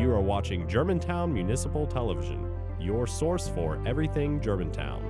You are watching Germantown Municipal Television, your source for everything Germantown.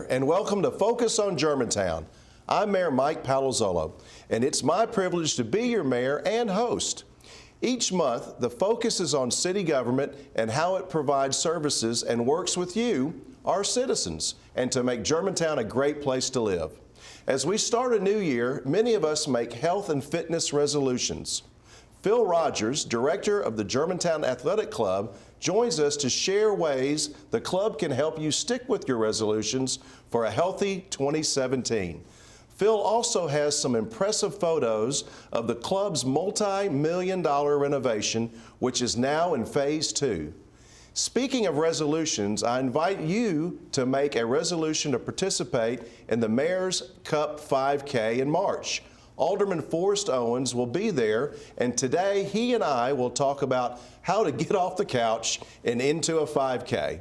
And welcome to Focus on Germantown. I'm Mayor Mike Palazzolo, and it's my privilege to be your mayor and host. Each month, the focus is on city government and how it provides services and works with you, our citizens, and to make Germantown a great place to live. As we start a new year, many of us make health and fitness resolutions. Phil Rogers, director of the Germantown Athletic Club, joins us to share ways the club can help you stick with your resolutions for a healthy 2017. Phil also has some impressive photos of the club's multi-million-dollar renovation, which is now in phase 2. Speaking of resolutions, I invite you to make a resolution to participate in the Mayor's Cup 5K in March. Alderman Forrest Owens will be there, and today he and I will talk about how to get off the couch and into a 5K.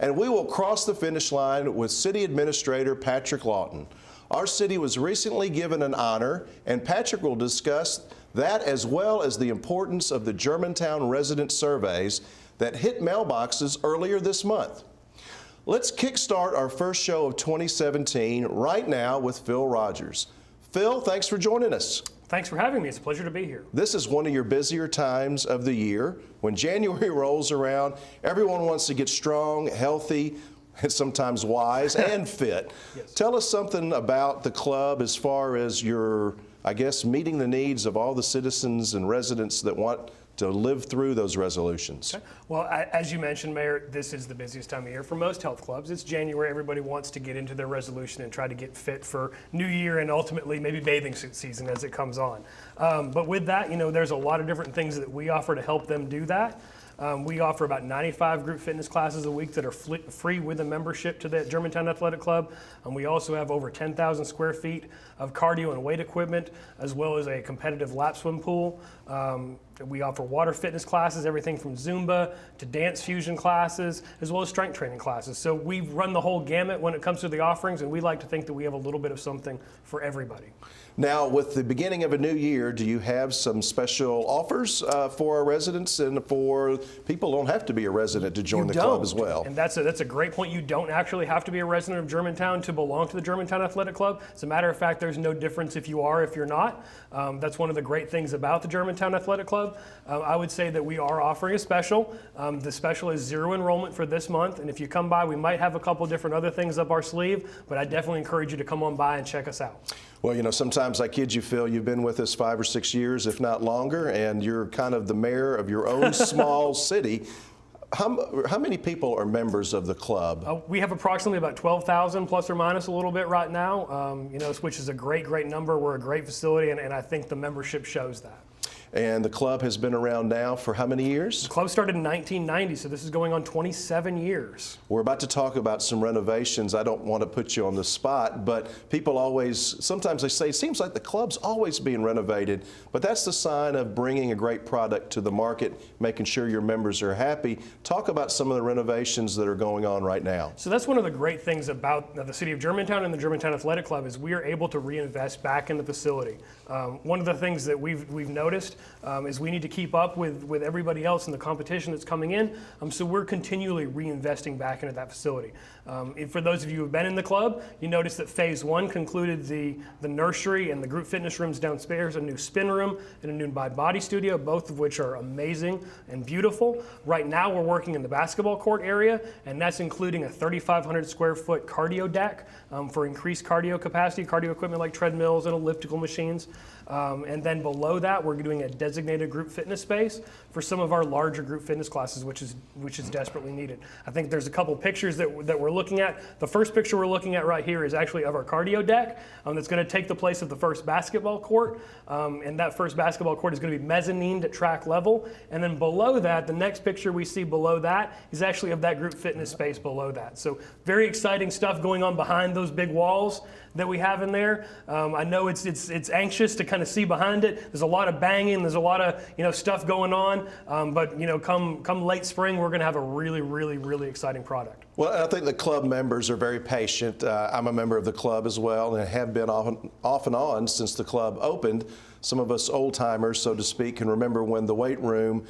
And we will cross the finish line with City Administrator Patrick Lawton. Our city was recently given an honor, and Patrick will discuss that as well as the importance of the Germantown resident surveys that hit mailboxes earlier this month. Let's kickstart our first show of 2017 right now with Phil Rogers. Phil, thanks for joining us. Thanks for having me. It's a pleasure to be here. This is one of your busier times of the year. When January rolls around, everyone wants to get strong, healthy, and sometimes wise and fit. Yes. Tell us something about the club as far as your, I guess, meeting the needs of all the citizens and residents that want to live through those resolutions. Okay. Well, as you mentioned, Mayor, this is the busiest time of year for most health clubs. It's January. Everybody wants to get into their resolution and try to get fit for New Year and ultimately maybe bathing suit season as it comes on. But with that, you know, there's a lot of different things that we offer to help them do that. We offer about 95 group fitness classes a week that are free with a membership to the Germantown Athletic Club. And we also have over 10,000 square feet of cardio and weight equipment, as well as a competitive lap swim pool. We offer water fitness classes, everything from Zumba to dance fusion classes, as well as strength training classes. So we run the whole gamut when it comes to the offerings, and we like to think that we have a little bit of something for everybody. Now, with the beginning of a new year, do you have some special offers for our residents and for people who don't have to be a resident to join the club as well? And that's a great point. You don't actually have to be a resident of Germantown to belong to the Germantown Athletic Club. As a matter of fact, there's no difference if you are or if you're not. That's one of the great things about the Germantown Athletic Club. I would say that we are offering a special. The special is 0 enrollment for this month, and if you come by, we might have a couple different other things up our sleeve, but I definitely encourage you to come on by and check us out. Well, you know, sometimes I kid you, Phil, you've been with us 5 or 6 years, if not longer, and you're kind of the mayor of your own small city. How many people are members of the club? We have approximately about 12,000 plus or minus a little bit right now, you know, which is a great number. We're a great facility, and I think the membership shows that. And the club has been around now for how many years? The club started in 1990, so this is going on 27 years. We're about to talk about some renovations. I don't want to put you on the spot, but people always, sometimes they say, it seems like the club's always being renovated, but that's the sign of bringing a great product to the market, making sure your members are happy. Talk about some of the renovations that are going on right now. So that's one of the great things about the city of Germantown and the Germantown Athletic Club is we are able to reinvest back in the facility. One of the things that we've noticed is we need to keep up with everybody else in the competition that's coming in. So we're continually reinvesting back into that facility. For those of you who have been in the club, you notice that phase 1 concluded the nursery and the group fitness rooms downstairs, a new spin room and a new body studio, both of which are amazing and beautiful. Right now we're working in the basketball court area, and that's including a 3,500 square foot cardio deck for increased cardio capacity, cardio equipment like treadmills and elliptical machines. And then below that, we're doing a designated group fitness space for some of our larger group fitness classes, which is desperately needed. I think there's a couple pictures that we're looking at. The first picture we're looking at right here is actually of our cardio deck that's going to take the place of the first basketball court. And that first basketball court is going to be mezzanine at track level. And then below that, the next picture we see below that is actually of that group fitness space below that. So very exciting stuff going on behind those big walls that we have in there. I know it's anxious to kind of see behind it. There's a lot of banging. There's a lot of stuff going on. But come late spring, we're going to have a really, really, really exciting product. Well, I think the club members are very patient. I'm a member of the club as well, and have been off and on since the club opened. Some of us old timers, so to speak, can remember when the weight room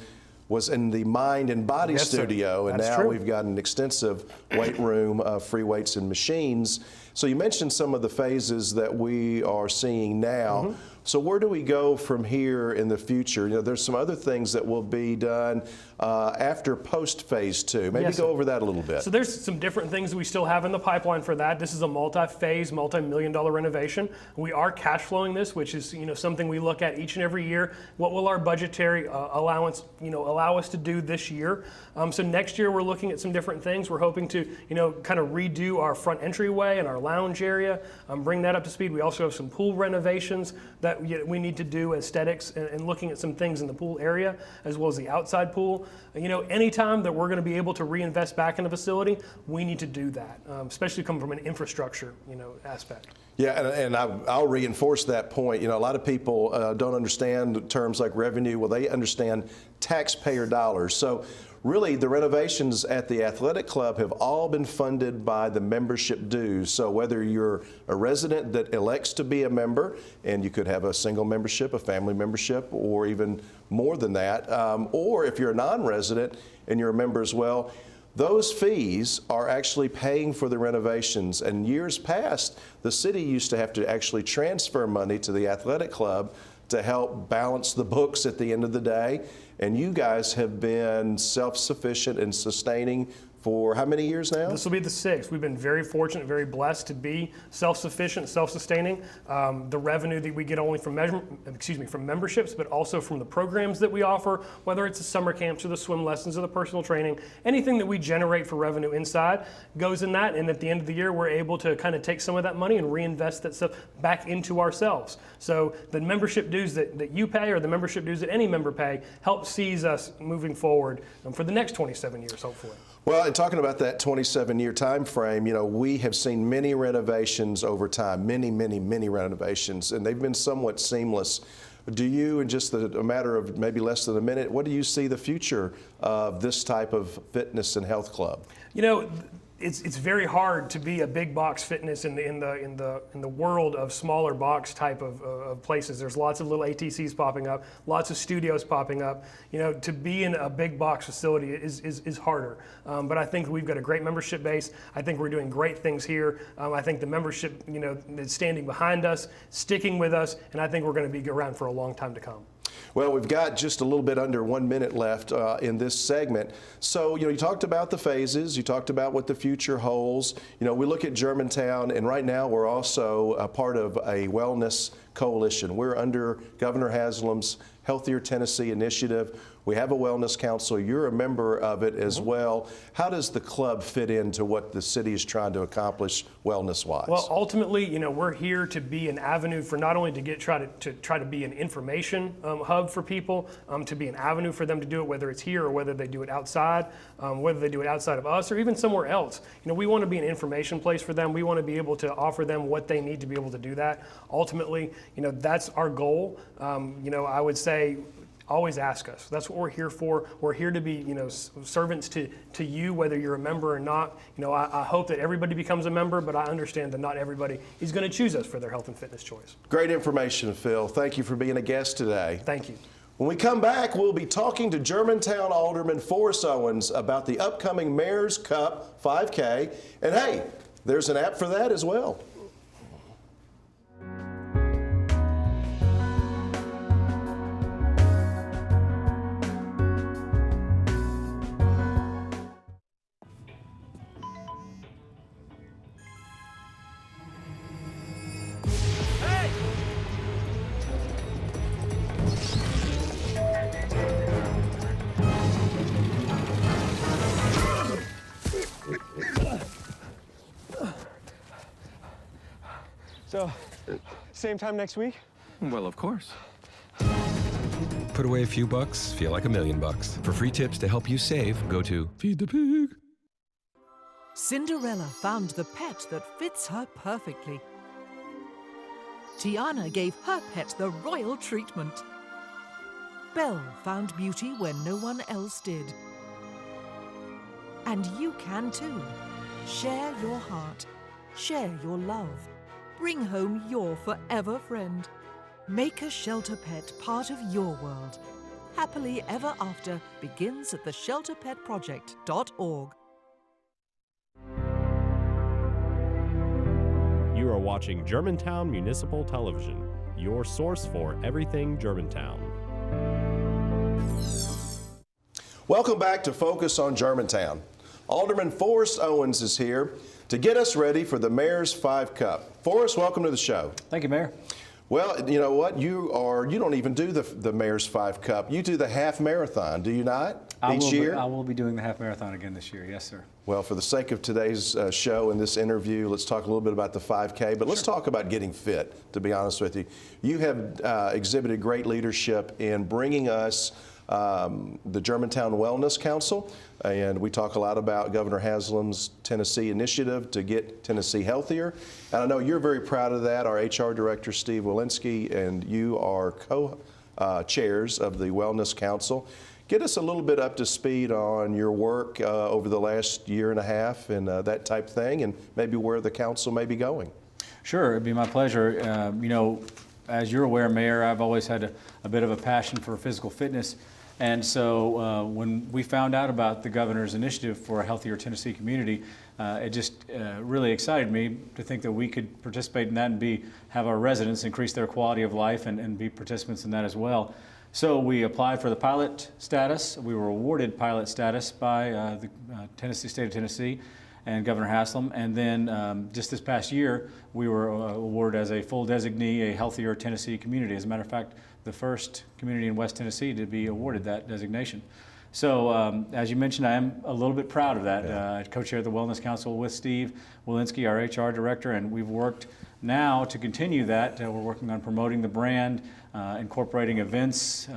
was in the Mind and Body studio, and now we've got an extensive weight room, free weights and machines. So you mentioned some of the phases that we are seeing now. So where do we go from here in the future? There's some other things that will be done after post phase 2. Maybe go over that a little bit. So there's some different things that we still have in the pipeline for that. This is a multi-phase, multi-million-dollar renovation. We are cash flowing this, which is something we look at each and every year. What will our budgetary allowance allow us to do this year? So next year we're looking at some different things. We're hoping to kind of redo our front entryway and our lounge area, bring that up to speed. We also have some pool renovations that we need to do, aesthetics, and looking at some things in the pool area as well as the outside pool. Anytime that we're going to be able to reinvest back in the facility, we need to do that, especially coming from an infrastructure aspect. Yeah, and I'll reinforce that point. A lot of people don't understand terms like revenue. Well, they understand taxpayer dollars. So really, the renovations at the athletic club have all been funded by the membership dues. So whether you're a resident that elects to be a member, and you could have a single membership, a family membership, or even more than that, or if you're a non-resident and you're a member as well, those fees are actually paying for the renovations. And years past, the city used to have to actually transfer money to the athletic club to help balance the books at the end of the day. And you guys have been self-sufficient and sustaining for how many years now? This will be the 6th. We've been very fortunate, very blessed to be self-sufficient, self-sustaining. The revenue that we get only from memberships, but also from the programs that we offer, whether it's the summer camps or the swim lessons or the personal training, anything that we generate for revenue inside goes in that. And at the end of the year, we're able to kind of take some of that money and reinvest that stuff back into ourselves. So the membership dues that you pay, or the membership dues that any member pay, help sees us moving forward for the next 27 years, hopefully. Well, and talking about that 27-year time frame, we have seen many renovations over time, many, many, many renovations, and they've been somewhat seamless. Do you, in just a matter of maybe less than a minute, what do you see the future of this type of fitness and health club? It's very hard to be a big box fitness in the world of smaller box type of places. There's lots of little ATCs popping up, lots of studios popping up. To be in a big box facility is harder. But I think we've got a great membership base. I think we're doing great things here. I think the membership, is standing behind us, sticking with us, and I think we're going to be around for a long time to come. Well, we've got just a little bit under 1 minute left in this segment. So, you talked about the phases, you talked about what the future holds. We look at Germantown, and right now we're also a part of a wellness coalition. We're under Governor Haslam's Healthier Tennessee initiative. We have a wellness council. You're a member of it as well. How does the club fit into what the city is trying to accomplish wellness-wise? Well, ultimately, we're here to be an avenue for not only to try to be an information hub for people, to be an avenue for them to do it, whether it's here or whether they do it outside, whether they do it outside of us or even somewhere else. We want to be an information place for them. We want to be able to offer them what they need to be able to do that. Ultimately, that's our goal. I would say, always ask us. That's what we're here for. We're here to be, servants to you, whether you're a member or not. I hope that everybody becomes a member, but I understand that not everybody is going to choose us for their health and fitness choice. Great information, Phil. Thank you for being a guest today. Thank you. When we come back, we'll be talking to Germantown Alderman Forrest Owens about the upcoming Mayor's Cup 5K. And hey, there's an app for that as well. So, same time next week? Well, of course. Put away a few bucks, feel like $1 million. For free tips to help you save, go to Feed the Pig. Cinderella found the pet that fits her perfectly. Tiana gave her pet the royal treatment. Belle found beauty when no one else did. And you can too. Share your heart. Share your love. Bring home your forever friend. Make a shelter pet part of your world. Happily Ever After begins at theshelterpetproject.org. You are watching Germantown Municipal Television, your source for everything Germantown. Welcome back to Focus on Germantown. Alderman Forrest Owens is here to get us ready for the Mayor's 5 Cup. Forrest, welcome to the show. Thank you, Mayor. Well, you know what? You don't even do the Mayor's 5 Cup. You do the half marathon, do you not? Each year? I will be doing the half marathon again this year, yes, sir. Well, for the sake of today's show and this interview, let's talk a little bit about the 5K, but let's talk about getting fit, to be honest with you. You have exhibited great leadership in bringing us the Germantown Wellness Council, and we talk a lot about Governor Haslam's Tennessee initiative to get Tennessee healthier. And I know you're very proud of that. Our HR Director, Steve Walensky, and you are co-chairs of the Wellness Council. Get us a little bit up to speed on your work over the last year and a half and that type thing, and maybe where the council may be going. Sure, it'd be my pleasure. You know, as you're aware, Mayor, I've always had a bit of a passion for physical fitness. And so when we found out about the governor's initiative for a healthier Tennessee community, it just really excited me to think that we could participate in that and have our residents increase their quality of life and be participants in that as well. So we applied for the pilot status. We were awarded pilot status by the state of Tennessee and Governor Haslam. And then just this past year, we were awarded as a full designee, a healthier Tennessee community. As a matter of fact, the first community in West Tennessee to be awarded that designation. So as you mentioned, I am a little bit proud of that. I co-chair the Wellness Council with Steve Walensky, our HR Director, and we've worked now to continue that. We're working on promoting the brand, incorporating events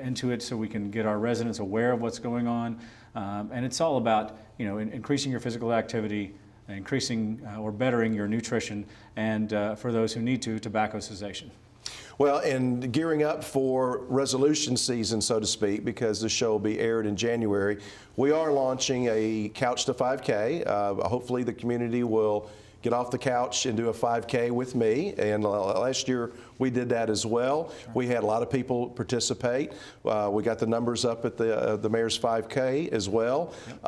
into it so we can get our residents aware of what's going on. And it's all about, you know, increasing your physical activity, increasing or bettering your nutrition, and for those who need to, tobacco cessation. Well, and gearing up for resolution season, so to speak, because the show will be aired in January, we are launching a Couch to 5K. Hopefully the community will get off the couch and do a 5K with me. And last year we did that as well. Sure. We had a lot of people participate. We got the numbers up at the Mayor's 5K as well. Yep.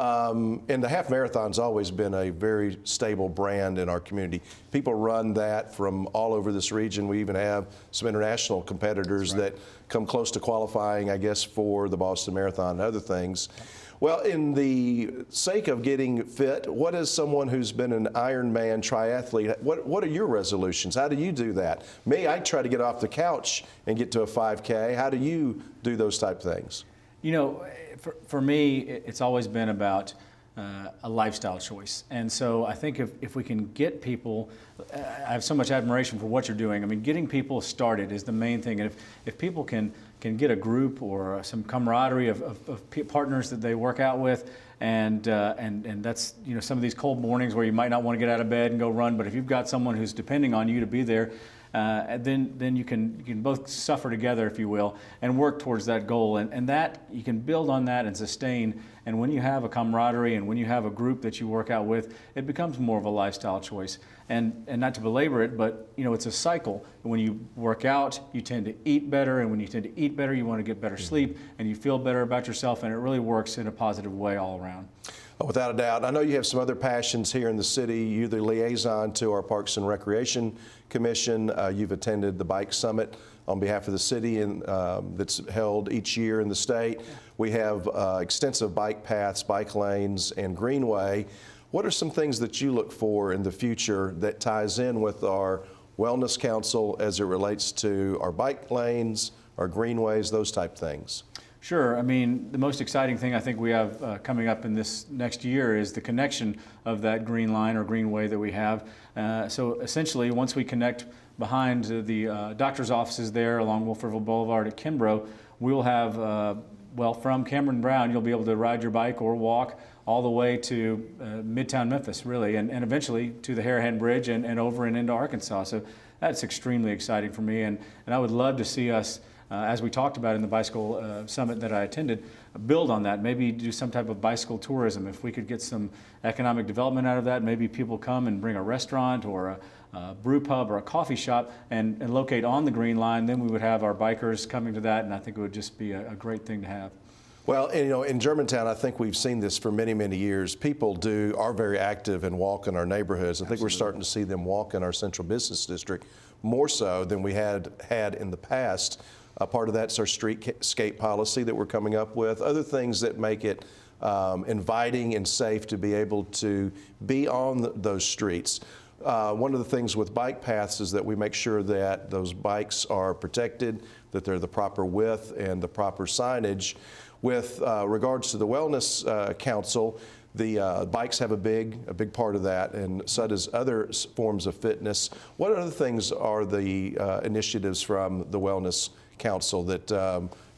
And the half marathon's always been a very stable brand in our community. People run that from all over this region. We even have some international competitors that come close to qualifying, I guess, for the Boston Marathon and other things. Yep. Well, in the sake of getting fit, what is someone who's been an Ironman triathlete, what are your resolutions? How do you do that? Me, I try to get off the couch and get to a 5K. How do you do those type things? You know, for me, it's always been about a lifestyle choice. And so I think if we can get people, I have so much admiration for what you're doing. I mean, getting people started is the main thing. And if people can get a group or some camaraderie of partners that they work out with, and that's, you know, some of these cold mornings where you might not want to get out of bed and go run, but if you've got someone who's depending on you to be there, then you can both suffer together, if you will, and work towards that goal. And that you can build on that and sustain. And when you have a camaraderie and when you have a group that you work out with, it becomes more of a lifestyle choice. And not to belabor it, but you know, it's a cycle. When you work out, you tend to eat better, and when you tend to eat better, you want to get better sleep, and you feel better about yourself, and it really works in a positive way all around. Without a doubt. I know you have some other passions here in the city. You're the liaison to our Parks and Recreation Commission. You've attended the Bike Summit on behalf of the city and that's held each year in the state. We have extensive bike paths, bike lanes, and greenway. What are some things that you look for in the future that ties in with our Wellness Council as it relates to our bike lanes, our greenways, those type things? Sure. I mean, the most exciting thing I think we have coming up in this next year is the connection of that green line or greenway that we have. So essentially, once we connect behind the doctor's offices there along Wolfordville Boulevard at Kimbrough, we'll have, well, from Cameron Brown, you'll be able to ride your bike or walk all the way to Midtown Memphis, really, and eventually to the Harahan Bridge and over and into Arkansas. So that's extremely exciting for me, and I would love to see us, as we talked about in the bicycle summit that I attended, build on that, maybe do some type of bicycle tourism. If we could get some economic development out of that, maybe people come and bring a restaurant or a brew pub or a coffee shop and locate on the Green Line, then we would have our bikers coming to that, and I think it would just be a great thing to have. Well, and, you know, in Germantown, I think we've seen this for many, many years. People are very active and walk in our neighborhoods. I think we're starting to see them walk in our central business district more so than we had in the past. Part of that's our streetscape policy that we're coming up with. Other things that make it inviting and safe to be able to be on those streets. One of the things with bike paths is that we make sure that those bikes are protected, that they're the proper width and the proper signage. With regards to the Wellness Council, the bikes have a big part of that, and so does other forms of fitness. What other things are the initiatives from the Wellness Council? That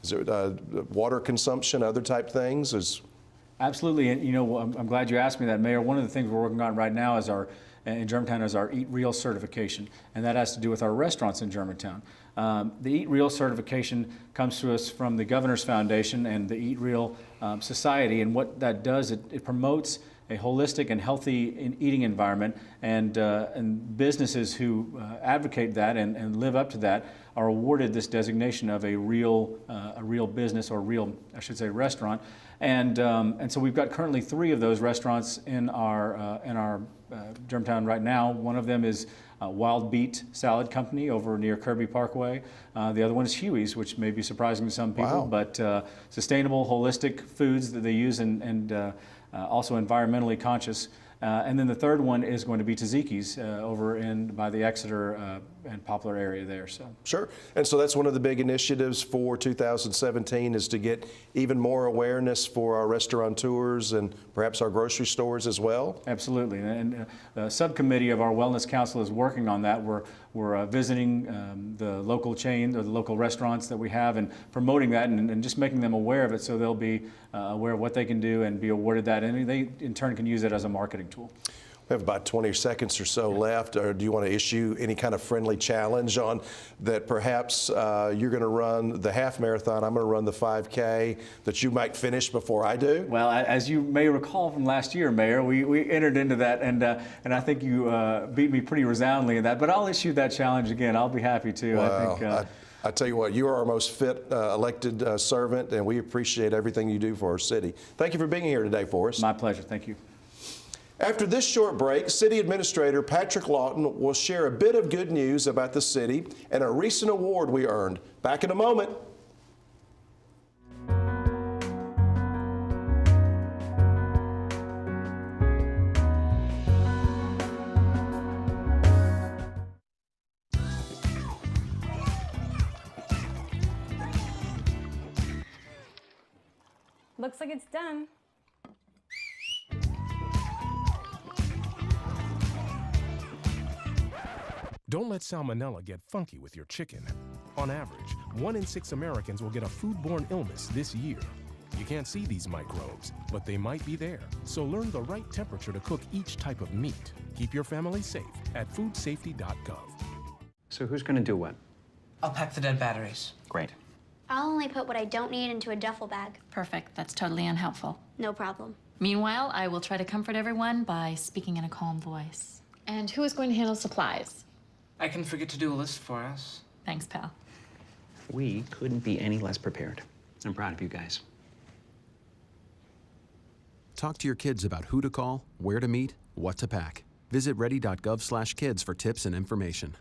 is there water consumption, other type things? Absolutely, and you know, I'm glad you asked me that, Mayor. One of the things we're working on right now is in Germantown is our Eat Real certification, and that has to do with our restaurants in Germantown. The Eat Real certification comes to us from the Governor's Foundation and the Eat Real Society, and what that does, it promotes a holistic and healthy eating environment, and businesses who advocate that and live up to that are awarded this designation of a real business, or real, I should say, restaurant. And so we've got currently 3 of those restaurants in our Germantown right now. One of them is Wild Beet Salad Company over near Kirby Parkway. The other one is Huey's, which may be surprising to some people, but sustainable, holistic foods that they use, and also environmentally conscious. And then the third one is going to be Tzatziki's over by the Exeter and Poplar area there. So Sure. And so that's one of the big initiatives for 2017 is to get even more awareness for our restaurateurs and perhaps our grocery stores as well. Absolutely. And the subcommittee of our Wellness Council is working on that. We're visiting the local chain or the local restaurants that we have and promoting that and just making them aware of it, so they'll be aware of what they can do and be awarded that, and they in turn can use it as a marketing tool. We have about 20 seconds or so left. Or do you want to issue any kind of friendly challenge on that? Perhaps you're going to run the half marathon, I'm going to run the 5K, that you might finish before I do? Well, as you may recall from last year, Mayor, we entered into that, and I think you beat me pretty resoundingly in that. But I'll issue that challenge again. I'll be happy to. Wow. I think. I tell you what, you are our most fit elected servant, and we appreciate everything you do for our city. Thank you for being here today, Forrest. My pleasure. Thank you. After this short break, City Administrator Patrick Lawton will share a bit of good news about the city and a recent award we earned. Back in a moment. Looks like it's done. Don't let salmonella get funky with your chicken. On average, 1 in 6 Americans will get a foodborne illness this year. You can't see these microbes, but they might be there. So learn the right temperature to cook each type of meat. Keep your family safe at foodsafety.gov. So who's going to do what? I'll pack the dead batteries. Great. I'll only put what I don't need into a duffel bag. Perfect. That's totally unhelpful. No problem. Meanwhile, I will try to comfort everyone by speaking in a calm voice. And who is going to handle supplies? I can forget to do a list for us. Thanks, pal. We couldn't be any less prepared. I'm proud of you guys. Talk to your kids about who to call, where to meet, what to pack. Visit ready.gov/kids for tips and information.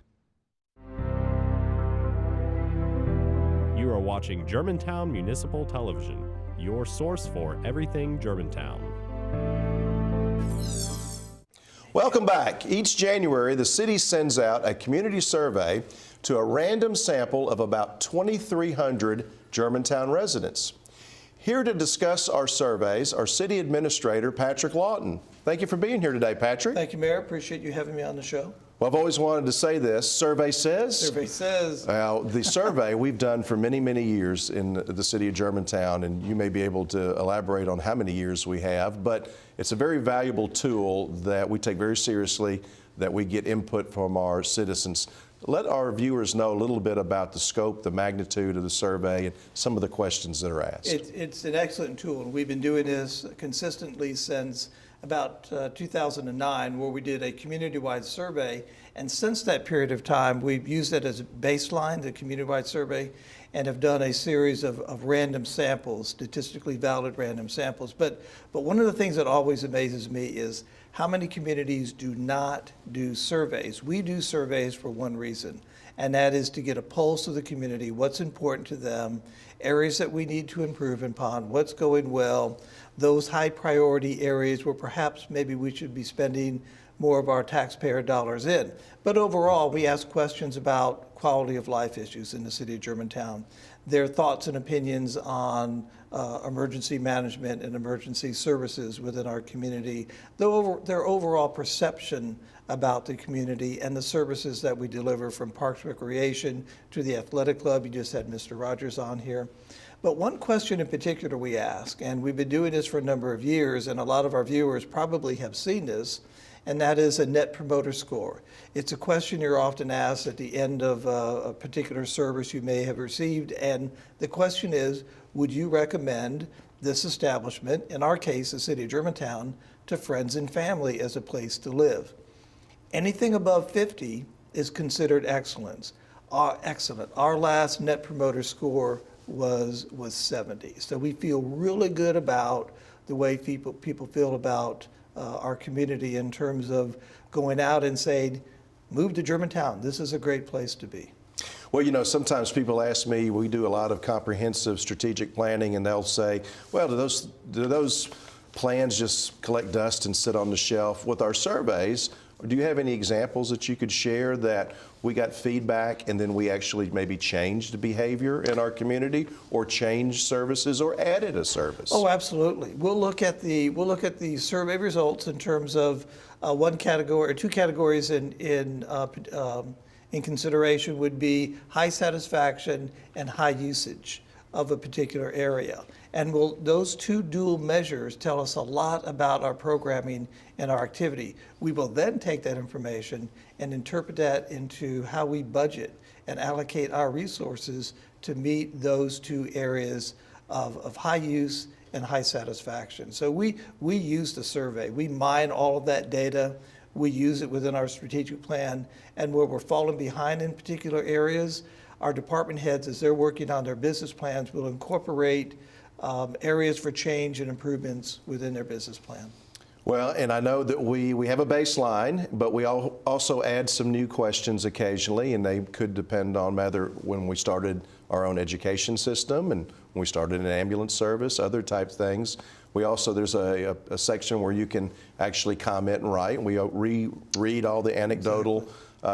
You are watching Germantown Municipal Television, your source for everything Germantown. Welcome back. Each January, the city sends out a community survey to a random sample of about 2,300 Germantown residents. Here to discuss our surveys, our City Administrator, Patrick Lawton. Thank you for being here today, Patrick. Thank you, Mayor. Appreciate you having me on the show. Well, I've always wanted to say this. Survey says? Survey says. Well, the survey we've done for many, many years in the city of Germantown, and you may be able to elaborate on how many years we have, but it's a very valuable tool that we take very seriously, that we get input from our citizens. Let our viewers know a little bit about the scope, the magnitude of the survey, and some of the questions that are asked. It's an excellent tool, and we've been doing this consistently since about 2009, where we did a community-wide survey. And since that period of time, we've used it as a baseline, the community-wide survey, and have done a series of random samples, statistically valid random samples. But one of the things that always amazes me is how many communities do not do surveys. We do surveys for one reason, and that is to get a pulse of the community, what's important to them, areas that we need to improve upon, what's going well, those high priority areas where perhaps maybe we should be spending more of our taxpayer dollars in. But overall, we ask questions about quality of life issues in the city of Germantown, their thoughts and opinions on emergency management and emergency services within our community, their overall perception about the community and the services that we deliver, from Parks Recreation to the athletic club. You just had Mr. Rogers on here. But one question in particular we ask, and we've been doing this for a number of years, and a lot of our viewers probably have seen this, and that is a Net Promoter Score. It's a question you're often asked at the end of a particular service you may have received, and the question is, would you recommend this establishment, in our case, the city of Germantown, to friends and family as a place to live? Anything above 50 is considered excellent. Our last Net Promoter Score was 70. So we feel really good about the way people feel about our community in terms of going out and saying, move to Germantown. This is a great place to be. Well, you know, sometimes people ask me, we do a lot of comprehensive strategic planning, and they'll say, well, do those plans just collect dust and sit on the shelf? With our surveys, do you have any examples that you could share that we got feedback and then we actually maybe changed behavior in our community, or changed services, or added a service? Oh, absolutely. We'll look at the survey results in terms of one category or two categories in consideration would be high satisfaction and high usage of a particular area. And those two dual measures tell us a lot about our programming and our activity. We will then take that information and interpret that into how we budget and allocate our resources to meet those two areas of high use and high satisfaction. So we use the survey. We mine all of that data. We use it within our strategic plan. And where we're falling behind in particular areas, our department heads, as they're working on their business plans, will incorporate areas for change and improvements within their business plan. Well, and I know that we have a baseline, but we also add some new questions occasionally, and they could depend on whether when we started our own education system and when we started an ambulance service, other type things. We also, there's a section where you can actually comment and write, and we read all the anecdotal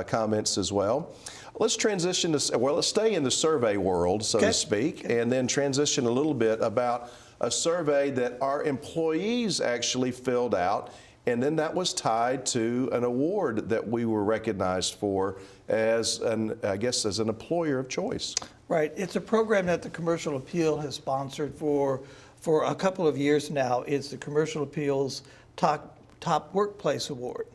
comments as well. Let's transition to, well, let's stay in the survey world, so to speak, and then transition a little bit about a survey that our employees actually filled out, and then that was tied to an award that we were recognized for as I guess as an employer of choice. Right. It's a program that the Commercial Appeal has sponsored for a couple of years now. It's the Commercial Appeal's Top Workplace Award.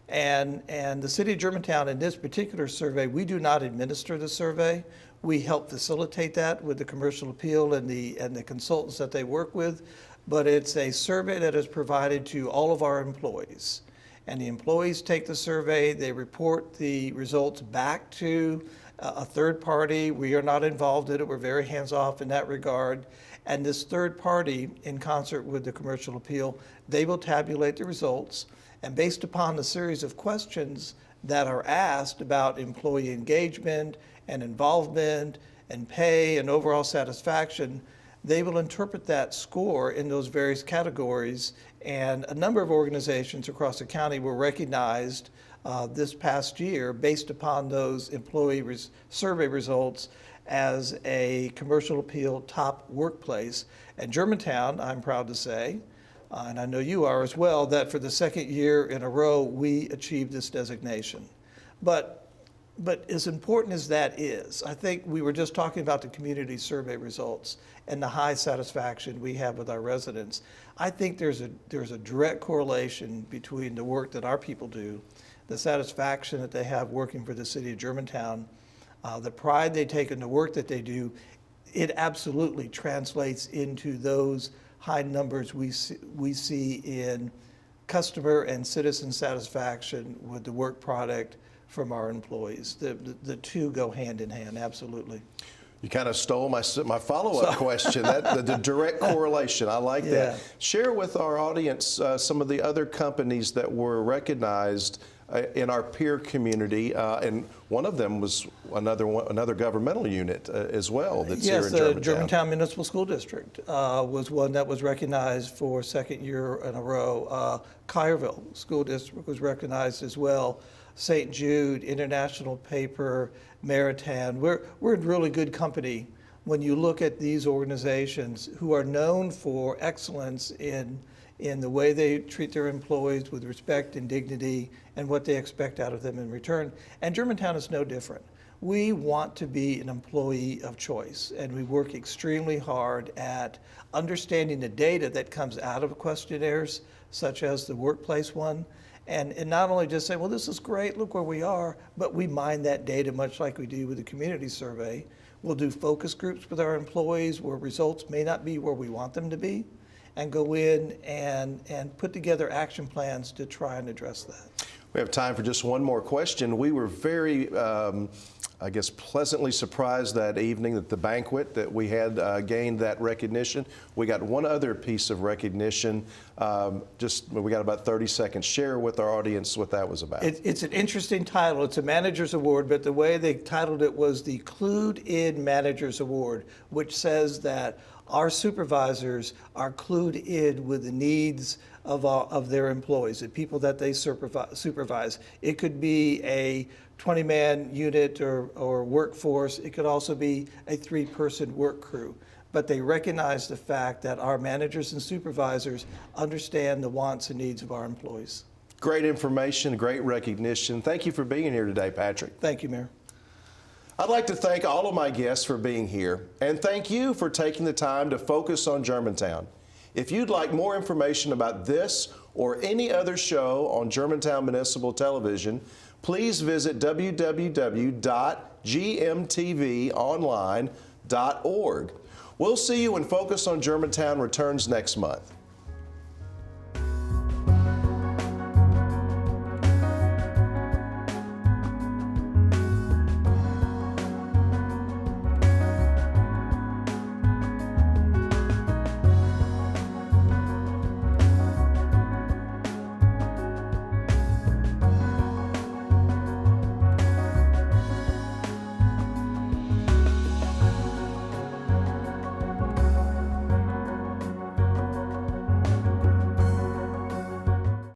And the city of Germantown, in this particular survey, we do not administer the survey. We help facilitate that with the Commercial Appeal and the consultants that they work with. But it's a survey that is provided to all of our employees. And the employees take the survey, they report the results back to a third party. We are not involved in it. We're very hands-off in that regard. And this third party, in concert with the Commercial Appeal, they will tabulate the results. And based upon the series of questions that are asked about employee engagement and involvement and pay and overall satisfaction, they will interpret that score in those various categories. And a number of organizations across the county were recognized this past year based upon those employee survey results as a commercial appeal top workplace. And Germantown, I'm proud to say, and I know you are as well, that for the second year in a row, we achieved this designation. But as important as that is, I think we were just talking about the community survey results and the high satisfaction we have with our residents. I think there's a direct correlation between the work that our people do, the satisfaction that they have working for the city of Germantown, the pride they take in the work that they do. It absolutely translates into those high numbers we see in customer and citizen satisfaction with the work product from our employees. The two go hand in hand, absolutely. You kind of stole my follow-up question, the direct correlation. I like that. Share with our audience some of the other companies that were recognized in our peer community, and one of them was another governmental unit as well that's here in Germantown. Yes, the Germantown Municipal School District was one that was recognized for second year in a row. Collierville School District was recognized as well. St. Jude, International Paper, Maritan. We're in really good company when you look at these organizations who are known for excellence in the way they treat their employees with respect and dignity and what they expect out of them in return. And Germantown is no different. We want to be an employee of choice, and we work extremely hard at understanding the data that comes out of questionnaires, such as the workplace one, and not only just say, well, this is great, look where we are, but we mine that data much like we do with the community survey. We'll do focus groups with our employees where results may not be where we want them to be, and go in and put together action plans to try and address that. We have time for just one more question. We were very, I guess, pleasantly surprised that evening that the banquet that we had gained that recognition. We got one other piece of recognition. We got about 30 seconds. Share with our audience what that was about. It's an interesting title. It's a manager's award, but the way they titled it was the Clued In Manager's Award, which says that our supervisors are clued in with the needs of their employees, the people that they supervise. It could be a 20-man unit or workforce. It could also be a 3-person work crew. But they recognize the fact that our managers and supervisors understand the wants and needs of our employees. Great information, great recognition. Thank you for being here today, Patrick. Thank you, Mayor. I'd like to thank all of my guests for being here, and thank you for taking the time to focus on Germantown. If you'd like more information about this or any other show on Germantown Municipal Television, please visit www.gmtvonline.org. We'll see you when Focus on Germantown returns next month.